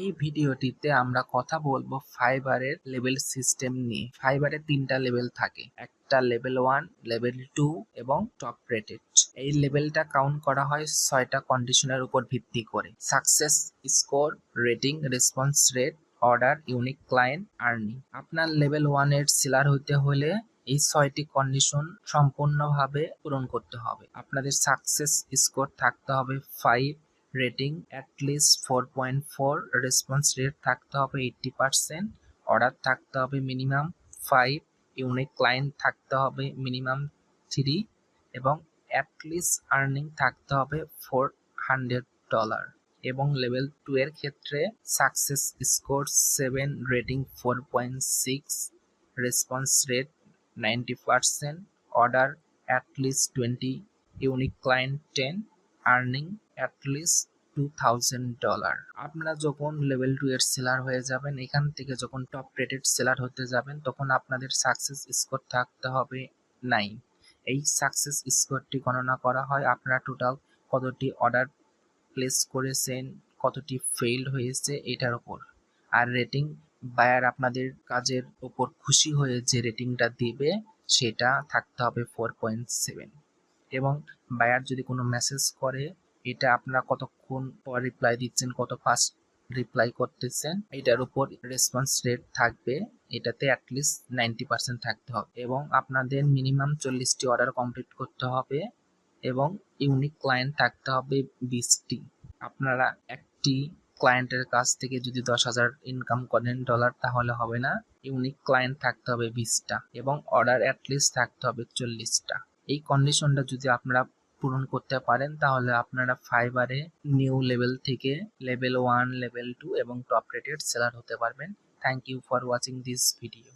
এই ভিডিওটিতে আমরা কথা বলবো ফাইবারের লেভেল সিস্টেম নিয়ে। ফাইবারে 3টা লেভেল থাকে, একটা লেভেল 1, লেভেল 2 এবং টপ রেটেড। এই লেভেলটা কাউন্ট করা হয় 6টা কন্ডিশনের উপর ভিত্তি করে: success score, rating, response rate, order, unique client, earning. আপনার লেভেল 1 এর সেলার হইতে হলে এই 6টি কন্ডিশন সম্পূর্ণভাবে পূরণ করতে হবে। আপনাদের সাকসেস স্কোর থাকতে হবে 5, রেটিং অ্যাটলিস্ট 4.4, রেসপন্স রেট থাকতে হবে 80%, অর্ডার থাকতে হবে মিনিমাম 5, ইউনিক ক্লায়েন্ট থাকতে হবে মিনিমাম 3 এবং অ্যাটলিস্ট আর্নিং থাকতে হবে $400। এবং লেভেল 2 এর ক্ষেত্রে success score 7, rating 4.6, response rate 90%, order at least 20, unique client 10, earning at least $2000। আপনারা যখন লেভেল 2 এর সেলার হয়ে যাবেন, এখান থেকে যখন টপ রেটেড সেলার হতে যাবেন, তখন আপনাদের সাকসেস স্কোর থাকতে হবে 9। এই সাকসেস স্কোরটি গণনা করা হয় আপনারা টোটাল কতটি অর্ডার প্লেস করেছেন, কতটি ফেইল্ড হয়েছে এটার উপর। আর রেটিং, বায়ার আপনাদের কাজের উপর খুশি হয়ে যে রেটিংটা দিবে সেটা থাকতে হবে 4.7। এবং বায়ার যদি কোনো মেসেজ করে, এটা আপনারা কতক্ষণ পর রিপ্লাই দিচ্ছেন, কত ফাস্ট রিপ্লাই করতেছেন, এটার উপর রেসপন্স রেট থাকবে। এটাতে অ্যাটলিস্ট 90% থাকতে হবে এবং আপনাদের মিনিমাম 40টি অর্ডার কমপ্লিট করতে হবে এবং ইউনিক ক্লায়েন্ট থাকতে হবে 20টি। আপনারা একটি ক্লায়েন্টের কাছ থেকে যদি 10,000 ইনকাম করেন ডলার, তাহলে হবে না। ইউনিক ক্লায়েন্ট থাকতে হবে 20টা এবং অর্ডার অ্যাটলিস্ট থাকতে হবে 40টা। এই কন্ডিশনটা যদি আপনারা পূরণ করতে পারেন, তাহলে আপনারা ফাইবারে নিউ লেভেল থেকে লেভেল 1, লেভেল 2 এবং টপ রেটেড সেলার হতে পারবেন। Thank you for watching this video.